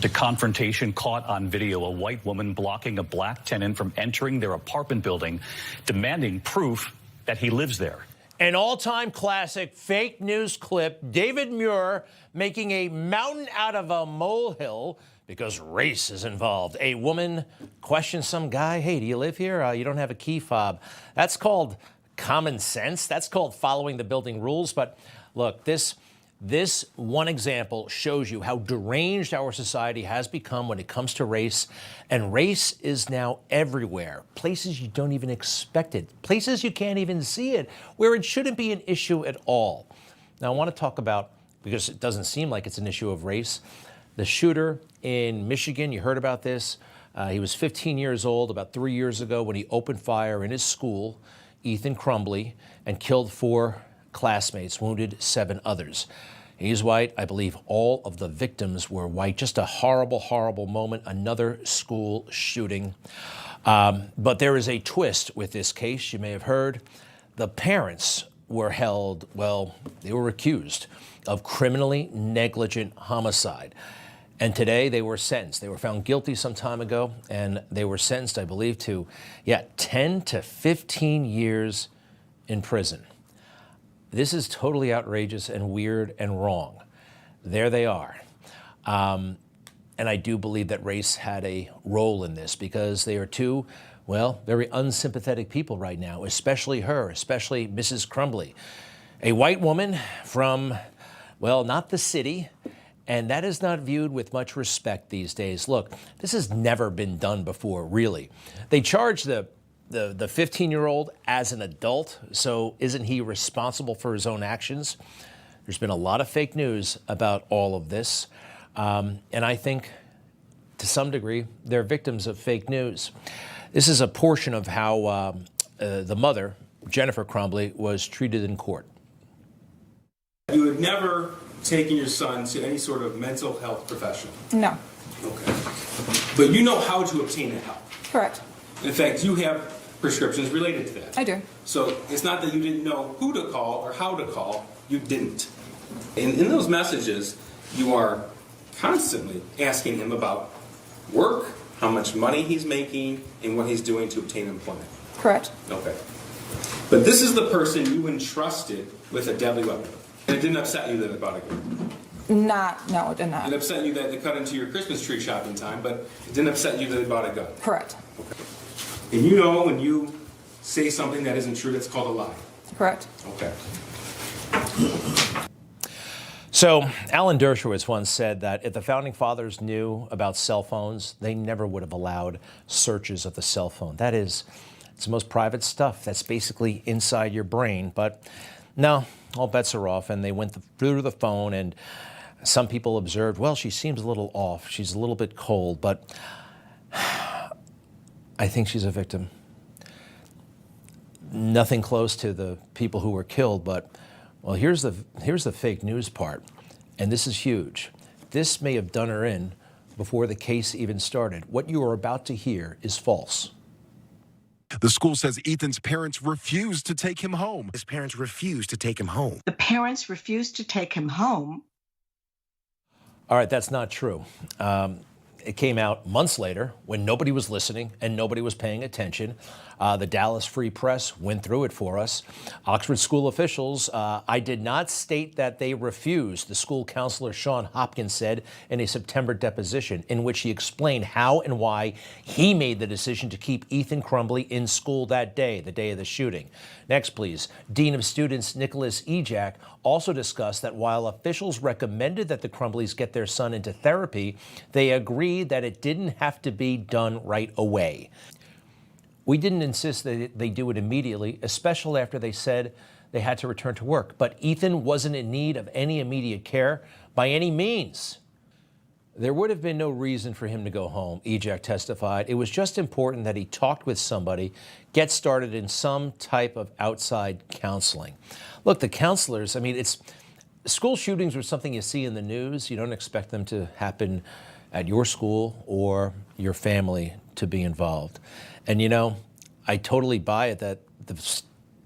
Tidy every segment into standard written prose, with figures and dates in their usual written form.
The confrontation caught on video, a white woman blocking a black tenant from entering their apartment building, demanding proof that he lives there. An all-time classic fake news clip, David Muir making a mountain out of a molehill because race is involved. A woman questions some guy, hey, do you live here? You don't have a key fob. That's called common sense. That's called following the building rules. But look, this one example shows you how deranged our society has become when it comes to race. And race is now everywhere. Places you don't even expect it. Places you can't even see it, where it shouldn't be an issue at all. Now, I want to talk about, because it doesn't seem like it's an issue of race, the shooter in Michigan. You heard about this. He was 15 years old about 3 years ago when he opened fire in his school, Ethan Crumbley, and killed 4 classmates, wounded 7 others. He's white. I believe all of the victims were white. Just a horrible, horrible moment. Another school shooting. But there is a twist with this case. You may have heard the parents were held, well, they were accused of criminally negligent homicide. And today they were sentenced. They were found guilty some time ago, and they were sentenced, I believe, to, 10 to 15 years in prison. This is totally outrageous and weird and wrong. There they are. And I do believe that race had a role in this because they are 2, well, very unsympathetic people right now, especially her, especially Mrs. Crumbley. A white woman from, well, not the city, and that is not viewed with much respect these days. Look, this has never been done before, really. They charge the 15-year-old as an adult, so isn't he responsible for his own actions? There's been a lot of fake news about all of this, and I think, to some degree, they're victims of fake news. This is a portion of how the mother, Jennifer Crumbley, was treated in court. You had never taken your son to any sort of mental health professional? No. Okay. But you know how to obtain that help? Correct. In fact, you have prescriptions related to that. I do. So it's not that you didn't know who to call or how to call, you didn't. And in those messages, you are constantly asking him about work, how much money he's making, and what he's doing to obtain employment. Correct. Okay. But this is the person you entrusted with a deadly weapon. And it didn't upset you that it bought a gun? No, it did not. It upset you that it cut into your Christmas tree shopping time, but it didn't upset you that it bought a gun? Correct. Okay. And you know when you say something that isn't true, that's called a lie? Correct. Okay. So Alan Dershowitz once said that if the Founding Fathers knew about cell phones, they never would have allowed searches of the cell phone. That is, it's the most private stuff. That's basically inside your brain. But no, all bets are off, and they went through the phone, and some people observed, well, she seems a little off. She's a little bit cold, but I think she's a victim. Nothing close to the people who were killed, but, well, here's the fake news part, and this is huge. This may have done her in before the case even started. What you are about to hear is false. The school says Ethan's parents refused to take him home. His parents refused to take him home. The parents refused to take him home. All right, that's not true. It came out months later when nobody was listening and nobody was paying attention. The Dallas Free Press went through it for us. Oxford school officials, I did not state that they refused, the school counselor Sean Hopkins said in a September deposition in which he explained how and why he made the decision to keep Ethan Crumbley in school that day, the day of the shooting. Next, please. Dean of Students Nicholas Ejak also discussed that while officials recommended that the Crumbleys get their son into therapy, they agreed that it didn't have to be done right away. We didn't insist that they do it immediately, especially after they said they had to return to work. But Ethan wasn't in need of any immediate care by any means. There would have been no reason for him to go home, Ejak testified. It was just important that he talked with somebody, get started in some type of outside counseling. Look, the counselors, I mean, school shootings are something you see in the news. You don't expect them to happen at your school or your family to be involved. And, you know, I totally buy it that the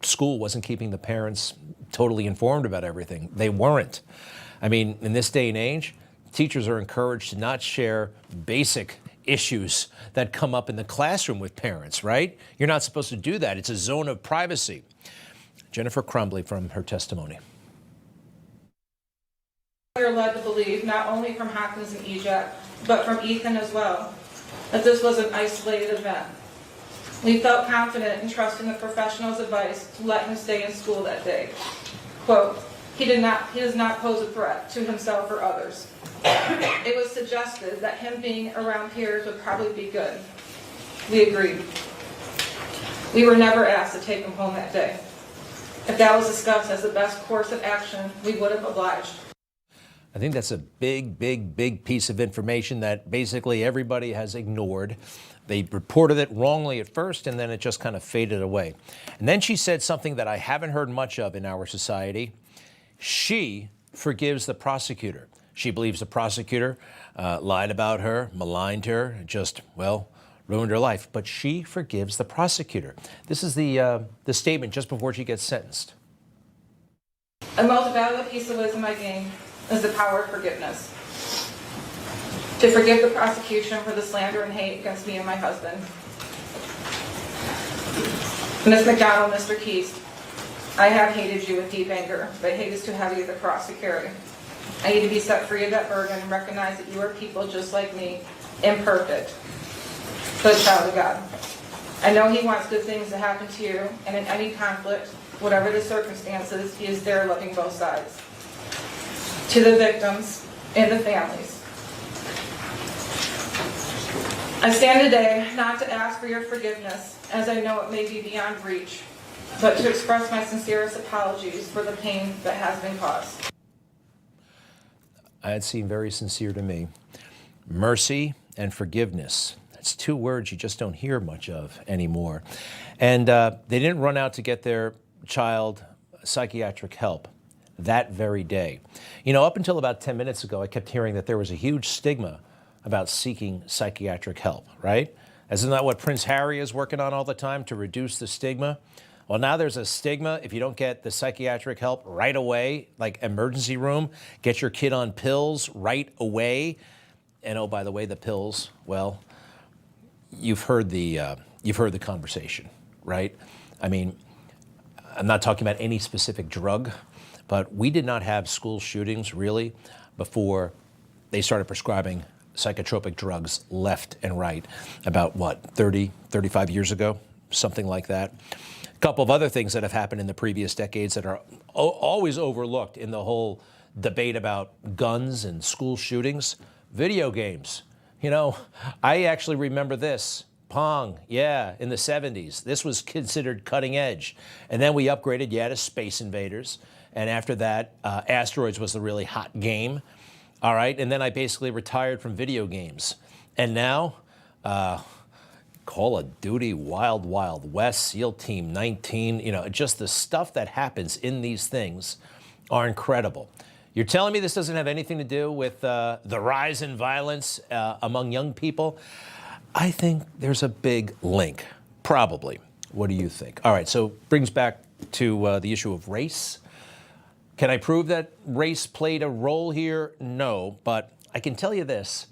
school wasn't keeping the parents totally informed about everything. They weren't. I mean, in this day and age, teachers are encouraged to not share basic issues that come up in the classroom with parents, right? You're not supposed to do that. It's a zone of privacy. Jennifer Crumbly from her testimony. We are led to believe, not only from Hopkins and Ejak, but from Ethan as well, that this was an isolated event. We felt confident in trusting the professional's advice to let him stay in school that day. Quote, he does not pose a threat to himself or others. It was suggested that him being around peers would probably be good. We agreed. We were never asked to take him home that day. If that was discussed as the best course of action, we would have obliged. I think that's a big, big, big piece of information that basically everybody has ignored. They reported it wrongly at first, and then it just kind of faded away. And then she said something that I haven't heard much of in our society. She forgives the prosecutor. She believes the prosecutor lied about her, maligned her, just, well, ruined her life. But she forgives the prosecutor. This is the statement just before she gets sentenced. The most valuable piece of wisdom I gained is the power of forgiveness. To forgive the prosecution for the slander and hate against me and my husband. Ms. McDonald, Mr. Keys, I have hated you with deep anger, but hate is too heavy of the cross to carry. I need to be set free of that burden and recognize that you are people just like me, imperfect, but a child of God. I know He wants good things to happen to you, and in any conflict, whatever the circumstances, He is there loving both sides. To the victims and the families, I stand today not to ask for your forgiveness, as I know it may be beyond reach, but to express my sincerest apologies for the pain that has been caused. That seemed very sincere to me. Mercy and forgiveness. That's two words you just don't hear much of anymore. And they didn't run out to get their child psychiatric help that very day. You know, up until about 10 minutes ago, I kept hearing that there was a huge stigma about seeking psychiatric help, right? Isn't that what Prince Harry is working on all the time to reduce the stigma? Well, now there's a stigma if you don't get the psychiatric help right away, like emergency room, get your kid on pills right away. And oh, by the way, the pills, well, you've heard the conversation, right? I mean, I'm not talking about any specific drug, but we did not have school shootings really before they started prescribing psychotropic drugs left and right about, what, 30, 35 years ago, something like that. A couple of other things that have happened in the previous decades that are always overlooked in the whole debate about guns and school shootings. Video games. You know, I actually remember this. Pong, yeah, in the 70s. This was considered cutting edge. And then we upgraded, yeah, to Space Invaders. And after that, Asteroids was the really hot game. All right, and then I basically retired from video games. And now, Call of Duty, Wild Wild West, SEAL Team 19, you know, just the stuff that happens in these things are incredible. You're telling me this doesn't have anything to do with the rise in violence among young people? I think there's a big link, probably. What do you think? All right, so brings back to the issue of race. Can I prove that race played a role here? No, but I can tell you this.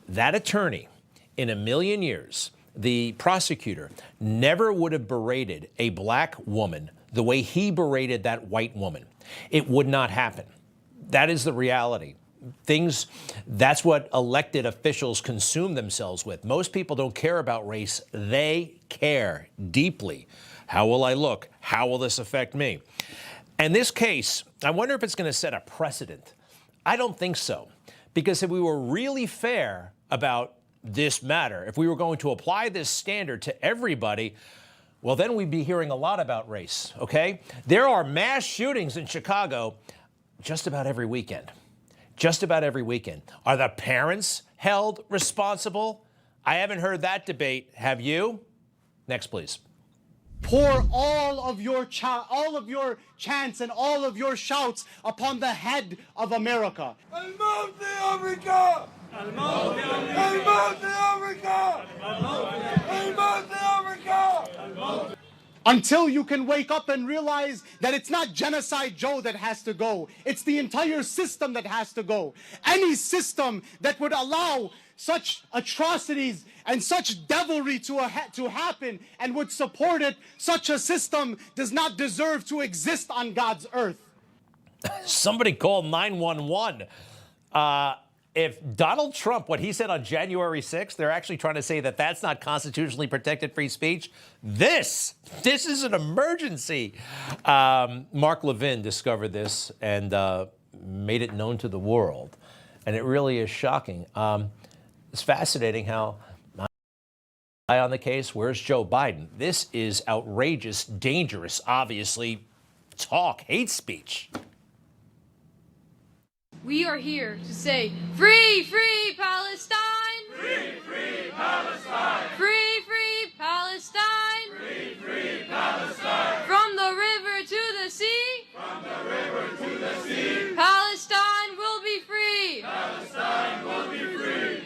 That attorney, in a million years, the prosecutor, never would have berated a black woman the way he berated that white woman. It would not happen. That is the reality. That's what elected officials consume themselves with. Most people don't care about race. They care deeply. How will I look? How will this affect me? And this case, I wonder if it's going to set a precedent. I don't think so. Because if we were really fair about this matter, if we were going to apply this standard to everybody, well, then we'd be hearing a lot about race, okay? There are mass shootings in Chicago just about every weekend. Just about every weekend. Are the parents held responsible? I haven't heard that debate. Have you? Next, please. Pour all of your chants and all of your shouts upon the head of America. الموت لأمريكا! الموت لأمريكا! الموت لأمريكا! الموت لأمريكا! Until you can wake up and realize that it's not Genocide Joe that has to go. It's the entire system that has to go. Any system that would allow such atrocities and such devilry to happen and would support it, such a system does not deserve to exist on God's earth. Somebody called 911. If Donald Trump, what he said on January 6th, they're actually trying to say that that's not constitutionally protected free speech. This is an emergency. Mark Levin discovered this and made it known to the world. And it really is shocking. It's fascinating how on the case, where's Joe Biden? This is outrageous, dangerous, obviously, talk, hate speech. We are here to say, free, free Palestine! Free, free Palestine! Free, free Palestine! Free, free Palestine! From the river to the sea! From the river to the sea! Palestine will be free! Palestine will be free!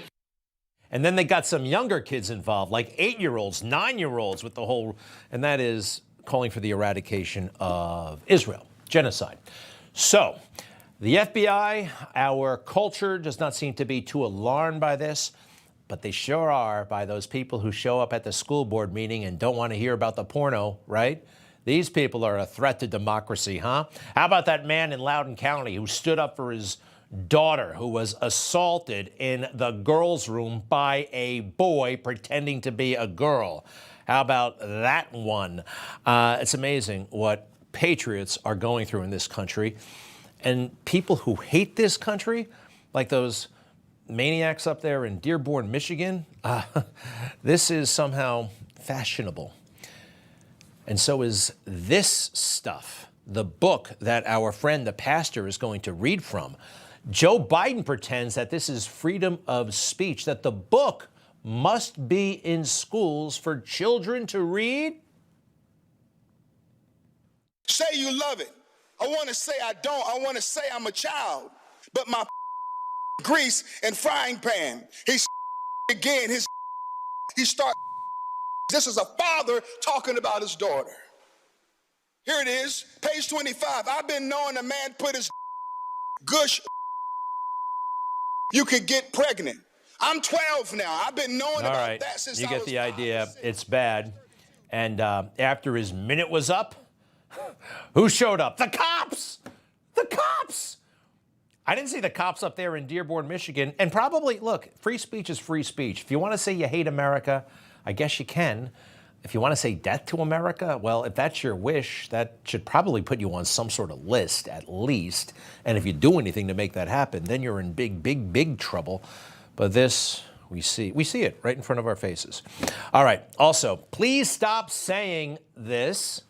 And then they got some younger kids involved, like 8-year-olds, 9-year-olds with the whole, and that is calling for the eradication of Israel, genocide. So, the FBI, our culture does not seem to be too alarmed by this, but they sure are by those people who show up at the school board meeting and don't want to hear about the porno, right? These people are a threat to democracy, huh? How about that man in Loudoun County who stood up for his daughter who was assaulted in the girls' room by a boy pretending to be a girl? How about that one? It's amazing what patriots are going through in this country. And people who hate this country, like those maniacs up there in Dearborn, Michigan, this is somehow fashionable. And so is this stuff, the book that our friend, the pastor, is going to read from. Joe Biden pretends that this is freedom of speech, that the book must be in schools for children to read. Say you love it. I want to say I don't. I want to say I'm a child. But my grease and frying pan. He's again. He starts. This is a father talking about his daughter. Here it is, page 25. I've been knowing a man put his gush. You could get pregnant. I'm 12 now. I've been knowing about that since I was 5. You get the idea. It's bad. And after his minute was up, who showed up? The cops! The cops! I didn't see the cops up there in Dearborn, Michigan. And probably, look, free speech is free speech. If you want to say you hate America, I guess you can. If you want to say death to America, well, if that's your wish, that should probably put you on some sort of list, at least. And if you do anything to make that happen, then you're in big, big, big trouble. But this, we see it right in front of our faces. All right. Also, please stop saying this.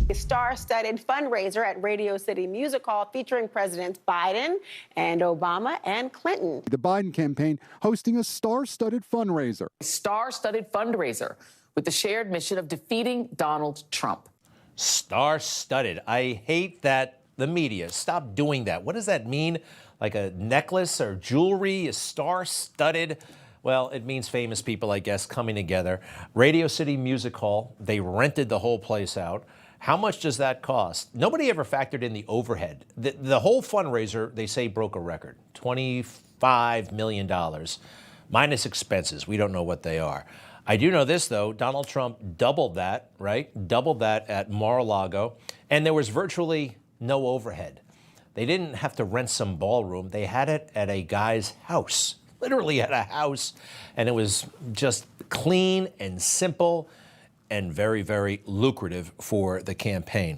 A star-studded fundraiser at Radio City Music Hall featuring Presidents Biden and Obama and Clinton. The Biden campaign hosting a star-studded fundraiser. A star-studded fundraiser with the shared mission of defeating Donald Trump. Star-studded. I hate that the media. Stop doing that. What does that mean? Like a necklace or jewelry is star-studded? Well, it means famous people, I guess, coming together. Radio City Music Hall, they rented the whole place out. How much does that cost? Nobody ever factored in the overhead. The whole fundraiser, they say, broke a record, $25 million, minus expenses. We don't know what they are. I do know this, though. Donald Trump doubled that, right? Doubled that at Mar-a-Lago, and there was virtually no overhead. They didn't have to rent some ballroom. They had it at a guy's house, literally at a house, and it was just clean and simple and very, very lucrative for the campaign.